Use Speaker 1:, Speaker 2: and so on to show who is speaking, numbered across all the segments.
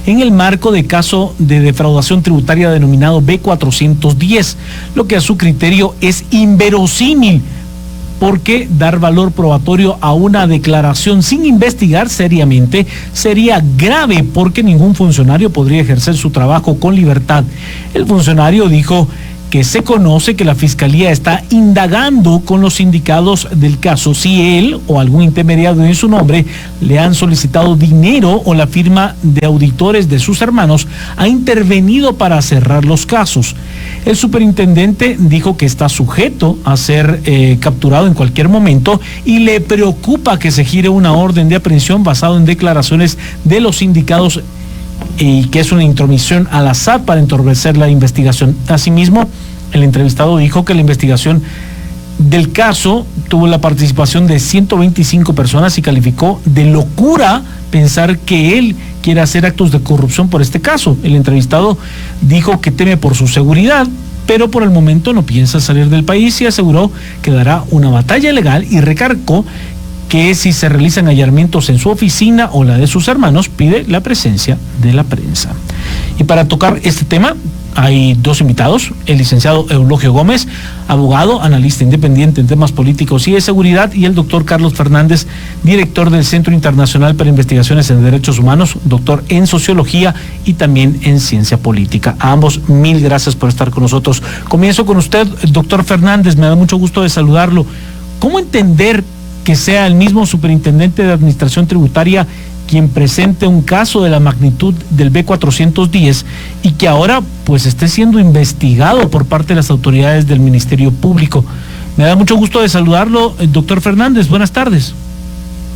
Speaker 1: en el marco de caso de defraudación tributaria denominado B410, lo que a su criterio es inverosímil, porque dar valor probatorio a una declaración sin investigar seriamente sería grave, porque ningún funcionario podría ejercer su trabajo con libertad. El funcionario dijo que se conoce que la Fiscalía está indagando con los sindicados del caso si él o algún intermediario en su nombre le han solicitado dinero o la firma de auditores de sus hermanos ha intervenido para cerrar los casos. El superintendente dijo que está sujeto a ser capturado en cualquier momento y le preocupa que se gire una orden de aprehensión basado en declaraciones de los sindicados y que es una intromisión a la SAT para entorpecer la investigación. Asimismo, el entrevistado dijo que la investigación del caso tuvo la participación de 125 personas y calificó de locura pensar que él quiere hacer actos de corrupción por este caso. El entrevistado dijo que teme por su seguridad, pero por el momento no piensa salir del país y aseguró que dará una batalla legal y recargó que si se realizan allanamientos en su oficina o la de sus hermanos, pide la presencia de la prensa. Y para tocar este tema, hay dos invitados: el licenciado Eulogio Gómez, abogado, analista independiente en temas políticos y de seguridad, y el doctor Carlos Fernández, director del Centro Internacional para Investigaciones en Derechos Humanos, doctor en Sociología y también en Ciencia Política. A ambos, mil gracias por estar con nosotros. Comienzo con usted, doctor Fernández, me da mucho gusto de saludarlo. ¿Cómo entender que sea el mismo superintendente de Administración Tributaria quien presente un caso de la magnitud del B410 y que ahora pues esté siendo investigado por parte de las autoridades del Ministerio Público? Me da mucho gusto de saludarlo, doctor Fernández. Buenas tardes.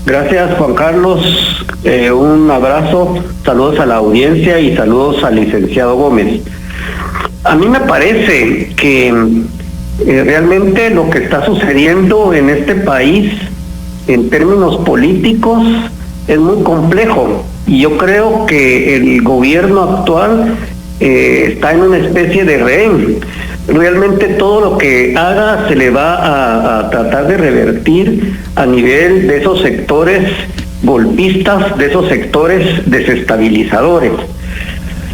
Speaker 2: Gracias, Juan Carlos. Un abrazo, saludos a la audiencia y saludos al licenciado Gómez. A mí me parece que realmente lo que está sucediendo en este país en términos políticos es muy complejo, y yo creo que el gobierno actual está en una especie de rehén. Realmente todo lo que haga se le va a tratar de revertir a nivel de esos sectores golpistas, de esos sectores desestabilizadores.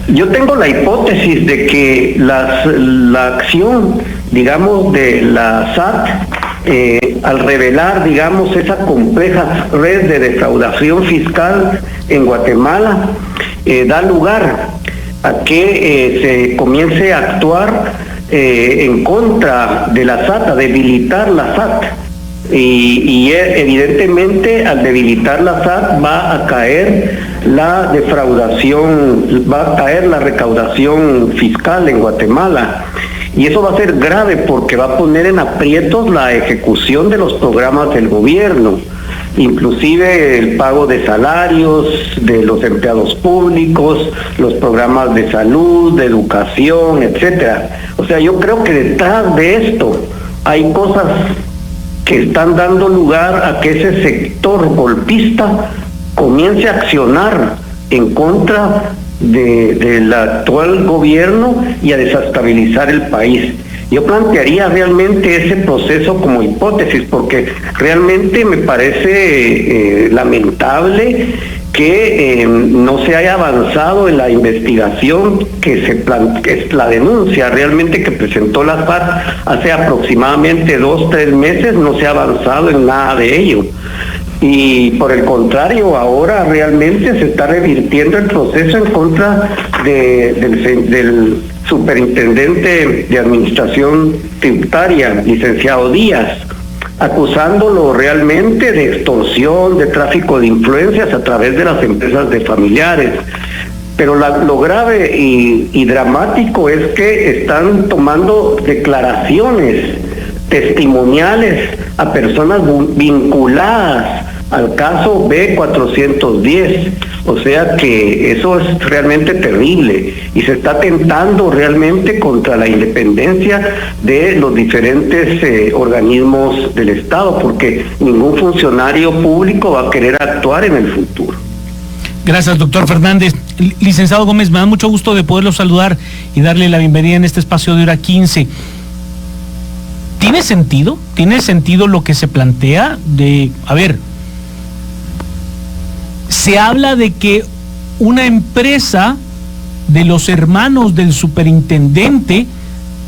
Speaker 2: Yo tengo la hipótesis de que la acción, digamos, de la SAT, al revelar, digamos, esa compleja red de defraudación fiscal en Guatemala, da lugar a que se comience a actuar en contra de la SAT, a debilitar la SAT. Y evidentemente al debilitar la SAT va a caer la defraudación, va a caer la recaudación fiscal en Guatemala. Y eso va a ser grave porque va a poner en aprietos la ejecución de los programas del gobierno, inclusive el pago de salarios de los empleados públicos, los programas de salud, de educación, etcétera. O sea, yo creo que detrás de esto hay cosas que están dando lugar a que ese sector golpista comience a accionar en contra del actual gobierno y a desestabilizar el país. Yo plantearía realmente ese proceso como hipótesis, porque realmente me parece lamentable que no se haya avanzado en la investigación que es la denuncia realmente que presentó la SAT hace aproximadamente 2-3 meses. No se ha avanzado en nada de ello. Y por el contrario, ahora realmente se está revirtiendo el proceso en contra del superintendente de Administración Tributaria, licenciado Díaz, acusándolo realmente de extorsión, de tráfico de influencias a través de las empresas de familiares. Pero lo grave y dramático es que están tomando declaraciones testimoniales a personas vinculadas al caso B410. O sea que eso es realmente terrible y se está atentando realmente contra la independencia de los diferentes organismos del Estado, porque ningún funcionario público va a querer actuar en el futuro.
Speaker 1: Gracias, doctor Fernández. Licenciado Gómez, me da mucho gusto de poderlo saludar y darle la bienvenida en este espacio de Hora 15. ¿Tiene sentido? ¿Tiene sentido lo que se plantea de, a ver, se habla de que una empresa de los hermanos del superintendente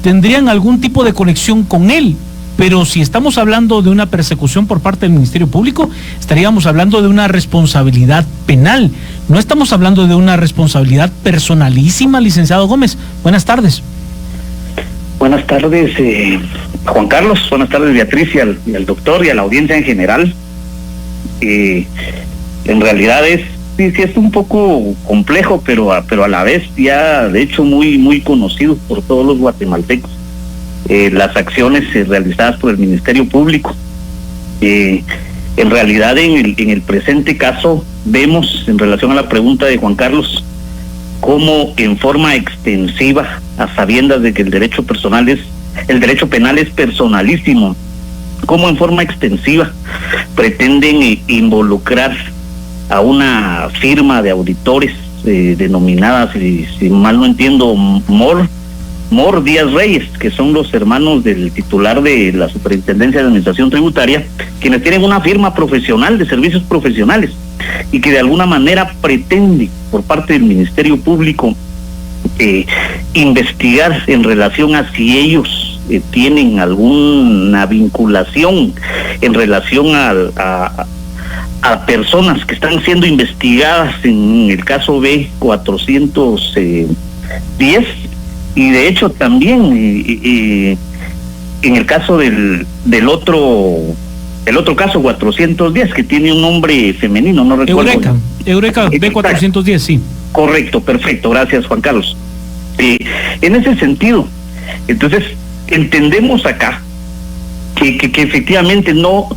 Speaker 1: tendrían algún tipo de conexión con él. Pero si estamos hablando de una persecución por parte del Ministerio Público, estaríamos hablando de una responsabilidad penal. No estamos hablando de una responsabilidad personalísima, licenciado Gómez. Buenas tardes.
Speaker 3: Buenas tardes, Juan Carlos. Buenas tardes, Beatriz, y al doctor y a la audiencia en general. En realidad sí es un poco complejo, pero a la vez ya de hecho muy conocido por todos los guatemaltecos. Las acciones realizadas por el Ministerio Público. En realidad en el presente caso vemos, en relación a la pregunta de Juan Carlos, cómo en forma extensiva, a sabiendas de que el derecho penal es personalísimo, cómo en forma extensiva pretenden involucrar a una firma de auditores denominadas, si mal no entiendo, Mor Díaz Reyes, que son los hermanos del titular de la Superintendencia de Administración Tributaria, quienes tienen una firma profesional de servicios profesionales y que de alguna manera pretende por parte del Ministerio Público investigar en relación a si ellos tienen alguna vinculación en relación a personas que están siendo investigadas en el caso B410, y de hecho también en el caso del otro caso 410, que tiene un nombre femenino, no recuerdo.
Speaker 1: Eureka B410, sí.
Speaker 3: Correcto, perfecto, gracias Juan Carlos. En ese sentido, entonces entendemos acá que efectivamente no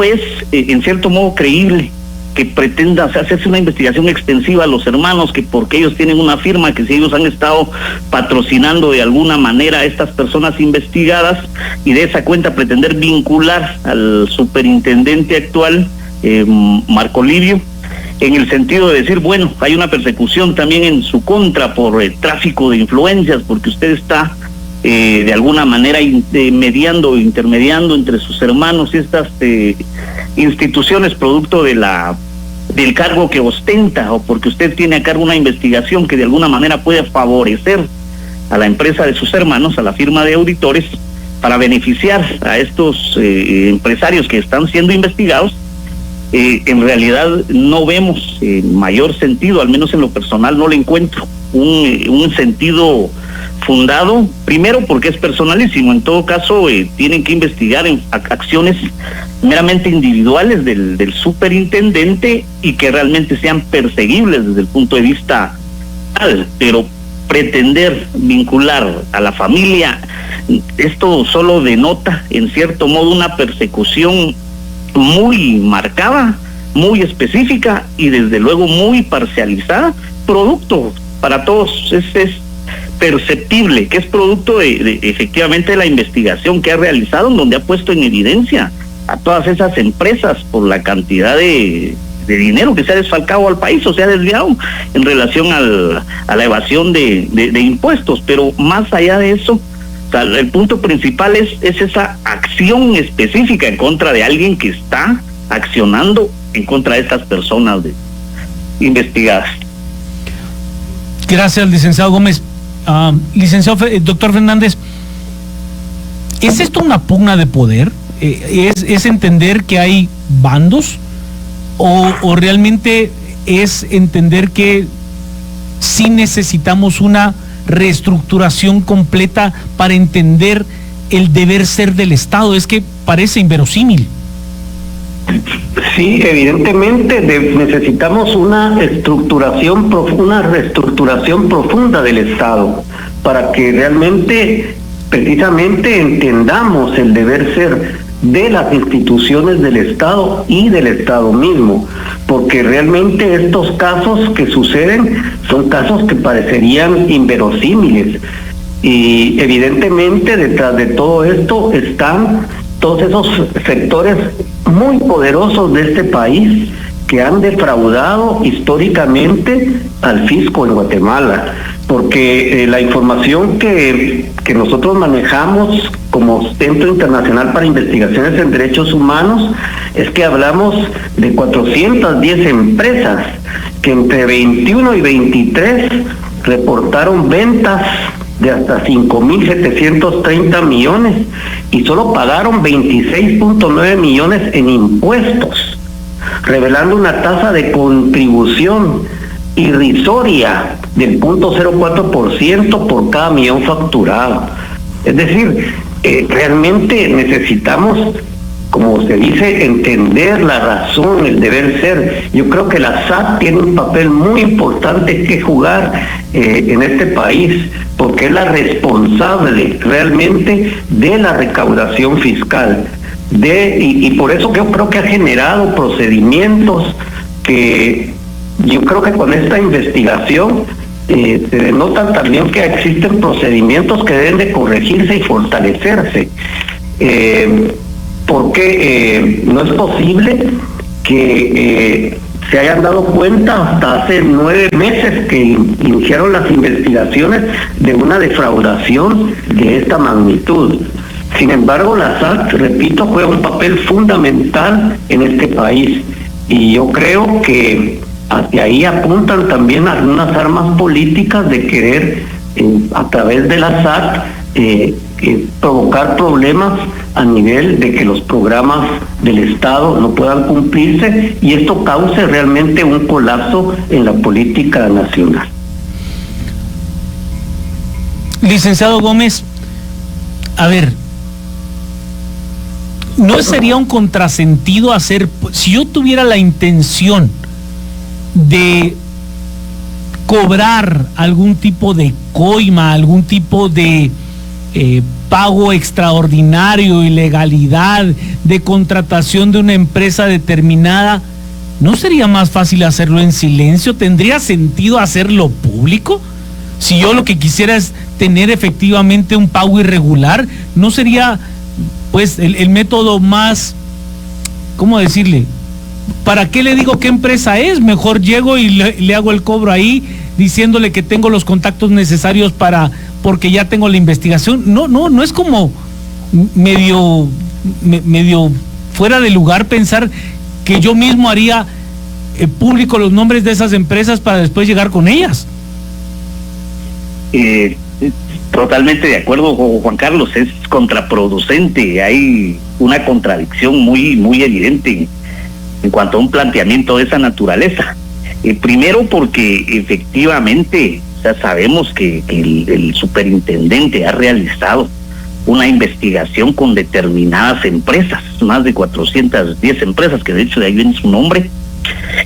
Speaker 3: es en cierto modo creíble que pretenda hacerse una investigación extensiva a los hermanos, que porque ellos tienen una firma, que si ellos han estado patrocinando de alguna manera a estas personas investigadas, y de esa cuenta pretender vincular al superintendente actual, Marco Livio, en el sentido de decir, bueno, hay una persecución también en su contra por tráfico de influencias, porque usted está de alguna manera intermediando entre sus hermanos y estas instituciones producto del cargo que ostenta, o porque usted tiene a cargo una investigación que de alguna manera puede favorecer a la empresa de sus hermanos, a la firma de auditores, para beneficiar a estos empresarios que están siendo investigados. En realidad no vemos mayor sentido, al menos en lo personal no le encuentro un sentido fundado, primero porque es personalísimo. En todo caso tienen que investigar en acciones meramente individuales del superintendente y que realmente sean perseguibles desde el punto de vista penal, pero pretender vincular a la familia, esto solo denota en cierto modo una persecución muy marcada, muy específica y desde luego muy parcializada, producto para todos es perceptible que es producto de efectivamente de la investigación que ha realizado, en donde ha puesto en evidencia a todas esas empresas por la cantidad de dinero que se ha desfalcado al país o se ha desviado en relación a la evasión de impuestos. Pero más allá de eso, o sea, el punto principal es esa acción específica en contra de alguien que está accionando en contra de estas personas investigadas.
Speaker 1: Gracias, licenciado Gómez. Licenciado doctor Fernández, ¿es esto una pugna de poder? ¿Es entender que hay bandos? ¿O realmente es entender que sí necesitamos una reestructuración completa para entender el deber ser del Estado? Es que parece inverosímil.
Speaker 2: Sí, evidentemente necesitamos una reestructuración profunda del Estado para que realmente, precisamente, entendamos el deber ser de las instituciones del Estado y del Estado mismo, porque realmente estos casos que suceden son casos que parecerían inverosímiles, y evidentemente detrás de todo esto están todos esos sectores muy poderosos de este país que han defraudado históricamente al fisco en Guatemala, porque la información que nosotros manejamos como como Centro Internacional para Investigaciones en Derechos Humanos, es que hablamos de 410 empresas que entre 21 y 23 reportaron ventas de hasta 5.730 millones y solo pagaron 26.9 millones en impuestos, revelando una tasa de contribución irrisoria del 0.04% por cada millón facturado. Es decir, realmente necesitamos, como se dice, entender la razón, el deber ser. Yo creo que la SAT tiene un papel muy importante que jugar en este país, porque es la responsable realmente de la recaudación fiscal. Y por eso yo creo que ha generado procedimientos que yo creo que con esta investigación se denotan también que existen procedimientos que deben de corregirse y fortalecerse. Porque no es posible que se hayan dado cuenta hasta hace 9 meses que iniciaron las investigaciones de una defraudación de esta magnitud. Sin embargo, la SAT, repito, juega un papel fundamental en este país, y yo creo que hacia ahí apuntan también algunas armas políticas de querer a través de la SAT provocar problemas a nivel de que los programas del Estado no puedan cumplirse y esto cause realmente un colapso en la política nacional.
Speaker 1: Licenciado Gómez, a ver, ¿no sería un contrasentido hacer, si yo tuviera la intención de cobrar algún tipo de coima, algún tipo de pago extraordinario, ilegalidad, de contratación de una empresa determinada, ¿no sería más fácil hacerlo en silencio? ¿Tendría sentido hacerlo público? Si yo lo que quisiera es tener efectivamente un pago irregular, ¿no sería pues el método más, ¿cómo decirle? ¿Para qué le digo qué empresa es? Mejor llego y le hago el cobro ahí, diciéndole que tengo los contactos necesarios porque ya tengo la investigación. No es como medio fuera de lugar pensar que yo mismo haría público los nombres de esas empresas para después llegar con ellas.
Speaker 3: Totalmente de acuerdo, Juan Carlos, es contraproducente, hay una contradicción muy evidente en cuanto a un planteamiento de esa naturaleza. Primero porque efectivamente, o sea, sabemos que el superintendente ha realizado una investigación con determinadas empresas, más de 410 empresas, que de hecho de ahí viene su nombre,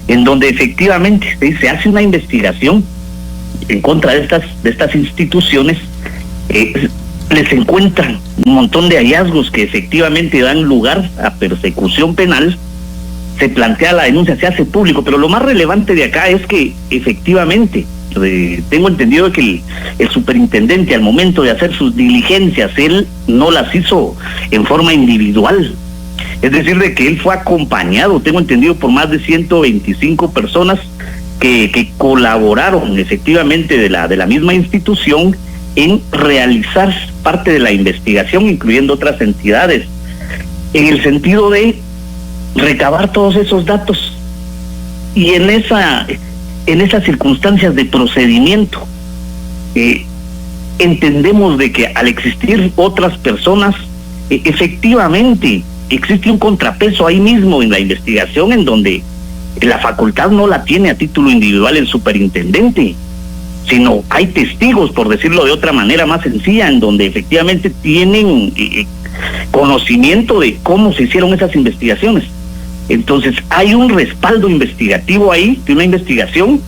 Speaker 3: en donde efectivamente se hace una investigación en contra de estas instituciones. Les encuentran un montón de hallazgos que efectivamente dan lugar a persecución penal, se plantea la denuncia, se hace público, pero lo más relevante de acá es que efectivamente tengo entendido que el superintendente al momento de hacer sus diligencias, él no las hizo en forma individual, es decir, de que él fue acompañado, tengo entendido, por más de 125 personas que colaboraron efectivamente de la misma institución en realizar parte de la investigación, incluyendo otras entidades, en el sentido de recabar todos esos datos. Y en esas circunstancias de procedimiento, entendemos de que al existir otras personas, efectivamente existe un contrapeso ahí mismo en la investigación, en donde la facultad no la tiene a título individual el superintendente, sino hay testigos, por decirlo de otra manera más sencilla, en donde efectivamente tienen conocimiento de cómo se hicieron esas investigaciones. Entonces hay un respaldo investigativo ahí, de una investigación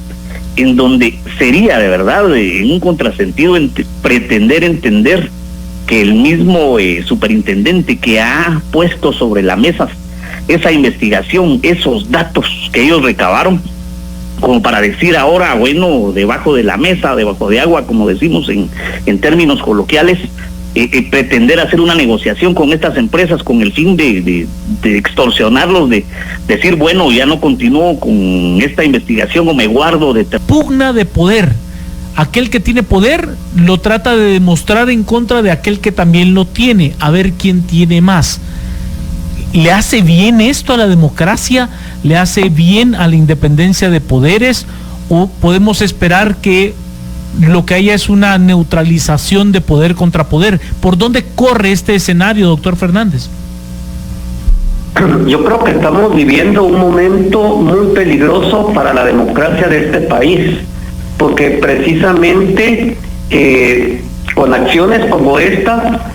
Speaker 3: en donde sería de verdad un contrasentido pretender entender que el mismo superintendente que ha puesto sobre la mesa esa investigación, esos datos que ellos recabaron, como para decir ahora, bueno, debajo de la mesa, debajo de agua, como decimos en términos coloquiales, pretender hacer una negociación con estas empresas con el fin de extorsionarlos, de decir, bueno, ya no continúo con esta investigación o me guardo de...
Speaker 1: Pugna de poder. Aquel que tiene poder lo trata de demostrar en contra de aquel que también lo tiene, a ver quién tiene más. ¿Le hace bien esto a la democracia? ¿Le hace bien a la independencia de poderes? ¿O podemos esperar que lo que haya es una neutralización de poder contra poder? ¿Por dónde corre este escenario, doctor Fernández?
Speaker 2: Yo creo que estamos viviendo un momento muy peligroso para la democracia de este país, porque precisamente con acciones como esta,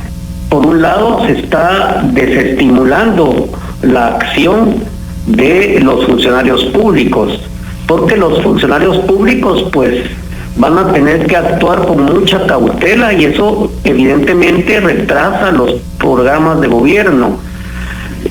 Speaker 2: por un lado se está desestimulando la acción de los funcionarios públicos, porque los funcionarios públicos pues van a tener que actuar con mucha cautela y eso evidentemente retrasa los programas de gobierno.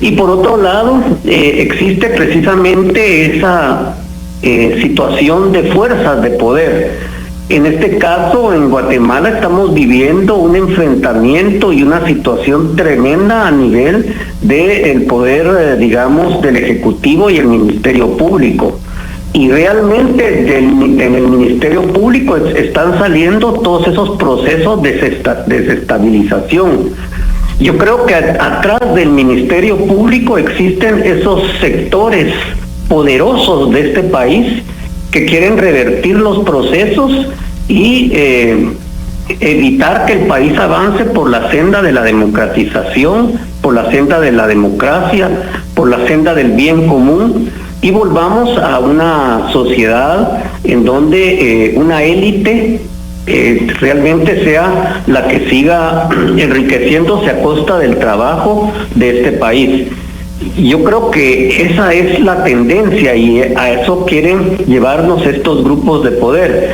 Speaker 2: Y por otro lado, existe precisamente esa situación de fuerzas de poder. En este caso, en Guatemala estamos viviendo un enfrentamiento y una situación tremenda a nivel del poder, digamos, del Ejecutivo y el Ministerio Público. Y realmente en el Ministerio Público están saliendo todos esos procesos de desestabilización. Yo creo que atrás del Ministerio Público existen esos sectores poderosos de este país que quieren revertir los procesos y evitar que el país avance por la senda de la democratización, por la senda de la democracia, por la senda del bien común, y volvamos a una sociedad en donde una élite realmente sea la que siga enriqueciéndose a costa del trabajo de este país. Yo creo que esa es la tendencia y a eso quieren llevarnos estos grupos de poder.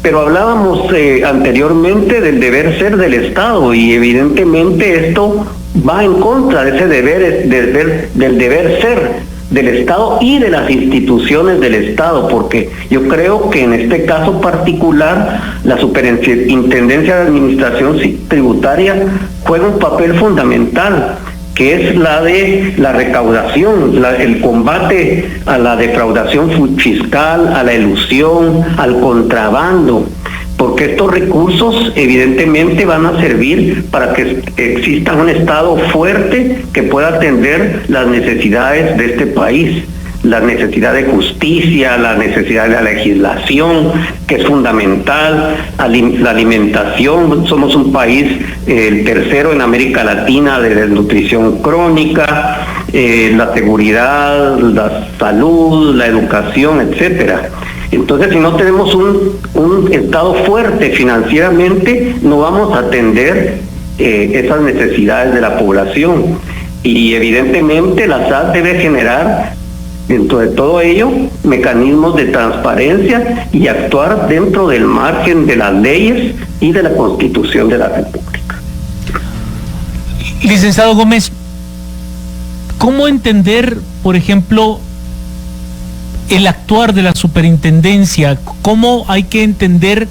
Speaker 2: Pero hablábamos anteriormente del deber ser del Estado y evidentemente esto va en contra de ese del deber ser del Estado y de las instituciones del Estado, porque yo creo que en este caso particular la Superintendencia de Administración Tributaria juega un papel fundamental, que es la de la recaudación, el combate a la defraudación fiscal, a la elusión, al contrabando, porque estos recursos evidentemente van a servir para que exista un Estado fuerte que pueda atender las necesidades de este país, la necesidad de justicia, la necesidad de la legislación, que es fundamental, la alimentación. Somos un país, el tercero en América Latina de desnutrición crónica, la seguridad, la salud, la educación, etcétera. Entonces, si no tenemos un Estado fuerte financieramente, no vamos a atender esas necesidades de la población. Y evidentemente la SAT debe generar, dentro de todo ello, mecanismos de transparencia y actuar dentro del margen de las leyes y de la Constitución de la República.
Speaker 1: Licenciado Gómez, ¿cómo entender, por ejemplo, el actuar de la superintendencia? ¿Cómo hay que entender?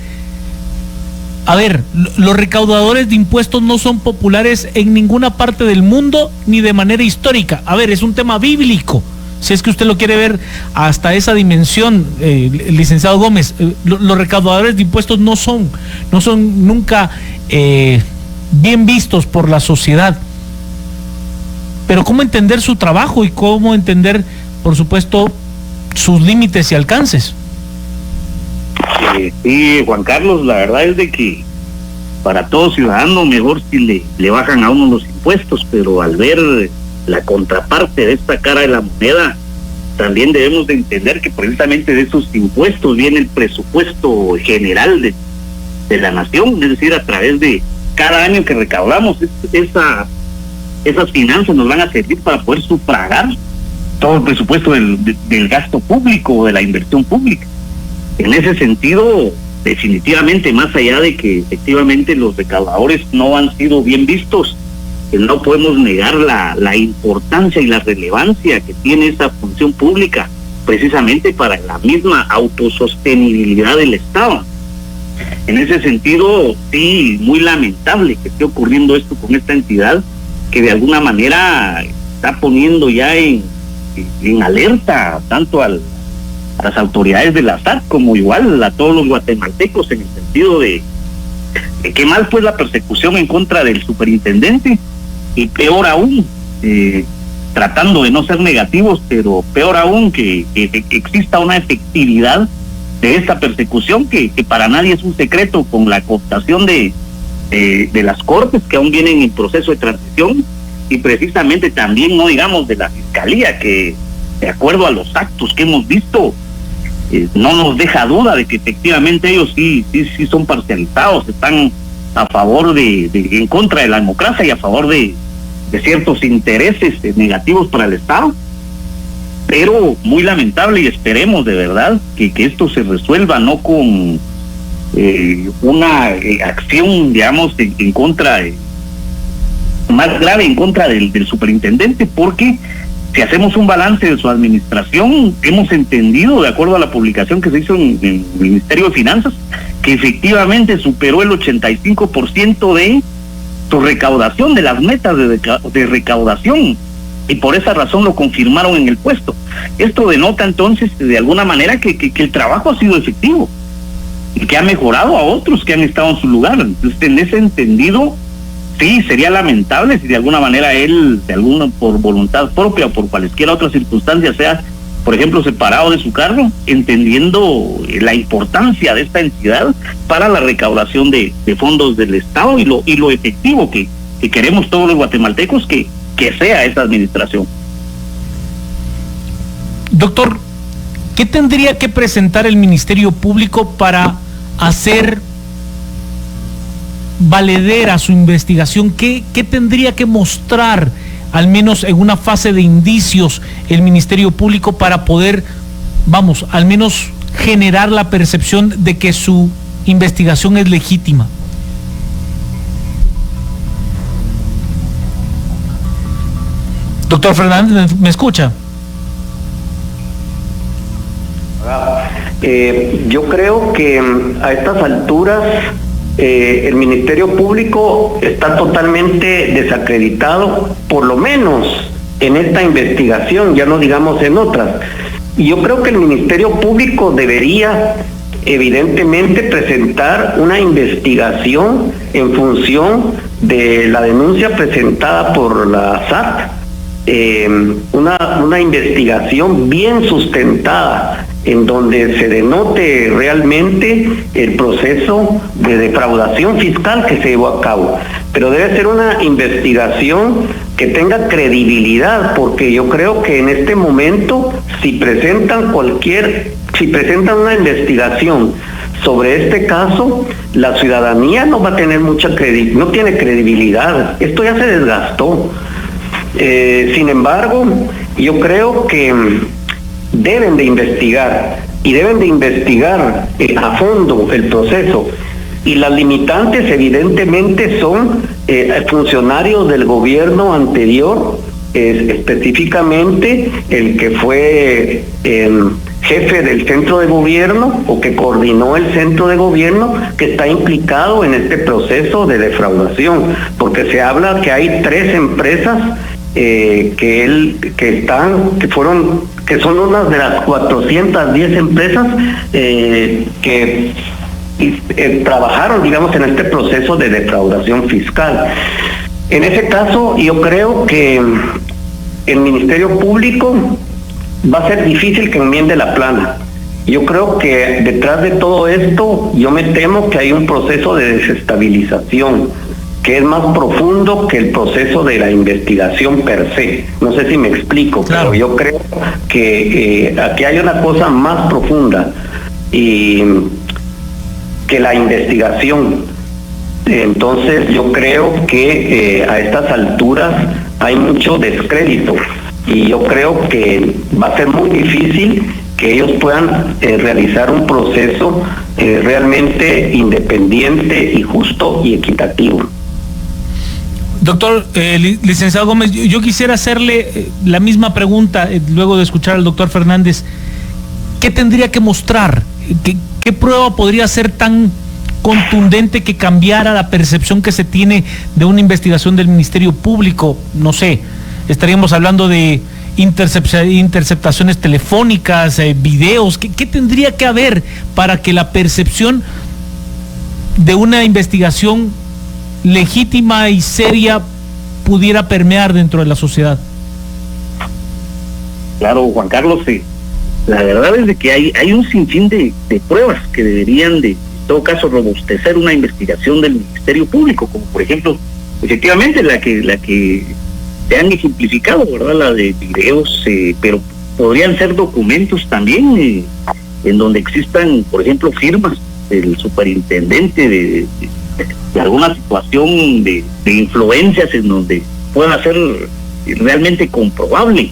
Speaker 1: A ver, los recaudadores de impuestos no son populares en ninguna parte del mundo ni de manera histórica. A ver, es un tema bíblico, si es que usted lo quiere ver hasta esa dimensión, licenciado Gómez. Los recaudadores de impuestos no son nunca bien vistos por la sociedad. Pero ¿cómo entender su trabajo y cómo entender, por supuesto, sus límites y alcances?
Speaker 3: Sí, Juan Carlos, la verdad es de que para todo ciudadano mejor si le bajan a uno los impuestos, pero al ver la contraparte de esta cara de la moneda, también debemos de entender que precisamente de esos impuestos viene el presupuesto general de la nación, es decir, a través de cada año que recaudamos, esas finanzas nos van a servir para poder sufragar todo el presupuesto del gasto público, de la inversión pública. En ese sentido, definitivamente, más allá de que efectivamente los recaudadores no han sido bien vistos, no podemos negar la importancia y la relevancia que tiene esa función pública, precisamente para la misma autosostenibilidad del Estado. En ese sentido, sí, muy lamentable que esté ocurriendo esto con esta entidad, que de alguna manera está poniendo ya en alerta tanto a las autoridades de la SAT como igual a todos los guatemaltecos, en el sentido de Qué mal pues la persecución en contra del superintendente, y peor aún, tratando de no ser negativos, pero peor aún que exista una efectividad de esta persecución que para nadie es un secreto, con la cooptación de las Cortes, que aún vienen en proceso de transición, y precisamente también, no digamos, de la Fiscalía, que de acuerdo a los actos que hemos visto, no nos deja duda de que efectivamente ellos sí son parcializados, están a favor en contra de la democracia y a favor de ciertos intereses negativos para el Estado. Pero muy lamentable, y esperemos de verdad que esto se resuelva no con una acción, digamos, en contra, más grave en contra del superintendente, porque si hacemos un balance de su administración, hemos entendido, de acuerdo a la publicación que se hizo en el Ministerio de Finanzas, que efectivamente superó el 85% de su recaudación, de las metas de recaudación, y por esa razón lo confirmaron en el puesto. Esto denota entonces, de alguna manera, que el trabajo ha sido efectivo y que ha mejorado a otros que han estado en su lugar. Entonces, en ese entendido, sí, sería lamentable si de alguna manera él, por voluntad propia o por cualesquiera otra circunstancia, sea, por ejemplo, separado de su cargo, entendiendo la importancia de esta entidad para la recaudación de fondos del Estado y lo efectivo que queremos todos los guatemaltecos que sea esa administración.
Speaker 1: Doctor, ¿qué tendría que presentar el Ministerio Público para hacer valedera su investigación? ¿Qué tendría que mostrar, al menos en una fase de indicios, el Ministerio Público para poder, al menos generar la percepción de que su investigación es legítima? Doctor Fernández, ¿me escucha?
Speaker 2: Yo creo que a estas alturas el Ministerio Público está totalmente desacreditado, por lo menos en esta investigación, ya no digamos en otras. Y yo creo que el Ministerio Público debería evidentemente presentar una investigación en función de la denuncia presentada por la SAT, una investigación bien sustentada, en donde se denote realmente el proceso de defraudación fiscal que se llevó a cabo. Pero debe ser una investigación que tenga credibilidad, porque yo creo que en este momento, si presentan una investigación sobre este caso, la ciudadanía no va a tener no tiene credibilidad. Esto ya se desgastó. Sin embargo, yo creo que deben de investigar a fondo el proceso, y las limitantes evidentemente son funcionarios del gobierno anterior, específicamente el que fue jefe del centro de gobierno o que coordinó el centro de gobierno, que está implicado en este proceso de defraudación, porque se habla que hay 3 empresas que son unas de las 410 empresas que trabajaron, digamos, en este proceso de defraudación fiscal. En ese caso, yo creo que el Ministerio Público va a ser difícil que enmiende la plana. Yo creo que detrás de todo esto, yo me temo que hay un proceso de desestabilización que es más profundo que el proceso de la investigación per se. No sé si me explico, claro. Pero yo creo que aquí hay una cosa más profunda que la investigación. Entonces yo creo que a estas alturas hay mucho descrédito, y yo creo que va a ser muy difícil que ellos puedan realizar un proceso realmente independiente y justo y equitativo.
Speaker 1: Doctor, licenciado Gómez, yo quisiera hacerle la misma pregunta luego de escuchar al doctor Fernández. ¿Qué tendría que mostrar? ¿Qué prueba podría ser tan contundente que cambiara la percepción que se tiene de una investigación del Ministerio Público? No sé, estaríamos hablando de interceptaciones telefónicas, videos. ¿Qué tendría que haber para que la percepción de una investigación legítima y seria pudiera permear dentro de la sociedad?
Speaker 3: Claro, Juan Carlos, la verdad es de que hay un sinfín de pruebas que deberían en todo caso robustecer una investigación del Ministerio Público, como por ejemplo, efectivamente la que se han ejemplificado, ¿verdad? La de videos, pero podrían ser documentos también en donde existan, por ejemplo, firmas del superintendente de alguna situación de influencias en donde pueda ser realmente comprobable.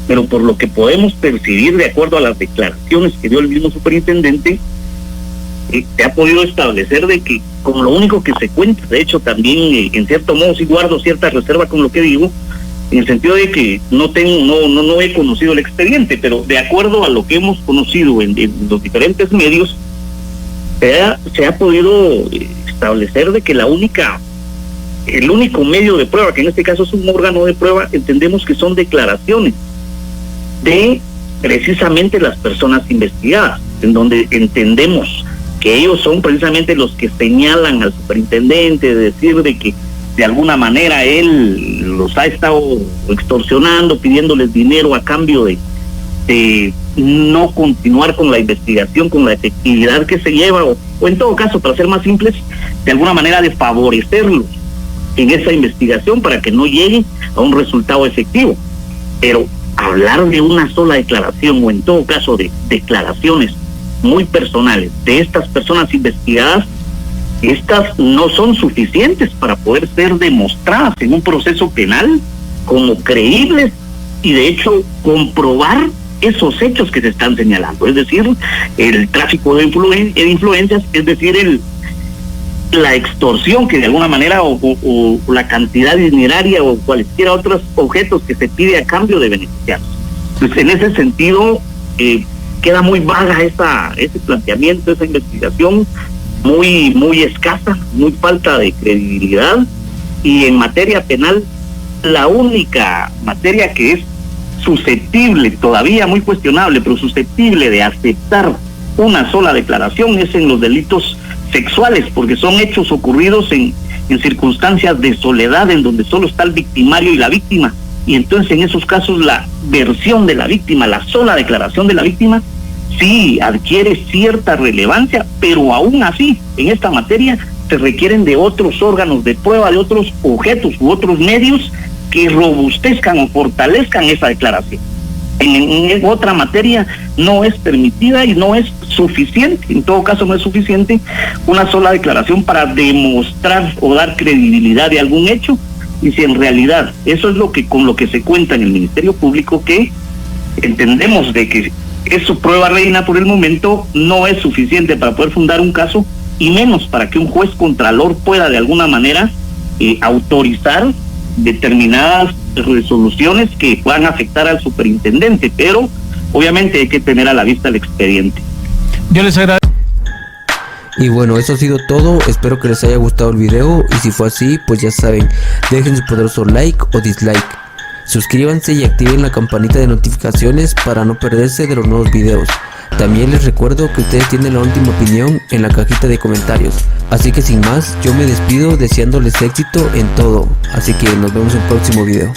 Speaker 3: Pero por lo que podemos percibir de acuerdo a las declaraciones que dio el mismo superintendente, se ha podido establecer de que como lo único que se cuenta, de hecho también en cierto modo sí guardo cierta reserva con lo que digo, en el sentido de que no he conocido el expediente, pero de acuerdo a lo que hemos conocido en los diferentes medios, se ha podido establecer de que el único medio de prueba, que en este caso es un órgano de prueba, entendemos que son declaraciones de precisamente las personas investigadas, en donde entendemos que ellos son precisamente los que señalan al superintendente, de decir de que de alguna manera él los ha estado extorsionando, pidiéndoles dinero a cambio de no continuar con la investigación, con la efectividad que se lleva, o en todo caso, para ser más simples, de alguna manera de favorecerlos en esa investigación para que no llegue a un resultado efectivo. Pero hablar de una sola declaración, o en todo caso de declaraciones muy personales de estas personas investigadas, estas no son suficientes para poder ser demostradas en un proceso penal como creíbles y de hecho comprobar esos hechos que se están señalando, es decir, el tráfico de influencias, es decir, la extorsión que de alguna manera o la cantidad dineraria o cualquiera otros objetos que se pide a cambio de beneficiarse. Pues en ese sentido queda muy vaga ese planteamiento, esa investigación, muy escasa, muy falta de credibilidad, y en materia penal la única materia que es susceptible, todavía muy cuestionable, pero susceptible de aceptar una sola declaración es en los delitos sexuales, porque son hechos ocurridos en circunstancias de soledad, en donde solo está el victimario y la víctima, y entonces en esos casos la versión de la víctima, la sola declaración de la víctima, sí adquiere cierta relevancia, pero aún así en esta materia se requieren de otros órganos de prueba, de otros objetos u otros medios que robustezcan o fortalezcan esa declaración. En otra materia no es permitida y no es suficiente, en todo caso no es suficiente una sola declaración para demostrar o dar credibilidad de algún hecho, y si en realidad eso es con lo que se cuenta en el Ministerio Público, que entendemos de que es su prueba reina por el momento, no es suficiente para poder fundar un caso, y menos para que un juez contralor pueda de alguna manera autorizar determinadas resoluciones que puedan afectar al superintendente, pero obviamente hay que tener a la vista el expediente.
Speaker 1: Yo les agradezco.
Speaker 4: Y bueno, eso ha sido todo, espero que les haya gustado el video, y si fue así, pues ya saben, dejen su poderoso like o dislike, suscríbanse y activen la campanita de notificaciones para no perderse de los nuevos videos. También les recuerdo que ustedes tienen la última opinión en la cajita de comentarios. Así que sin más, yo me despido deseándoles éxito en todo. Así que nos vemos en el próximo video.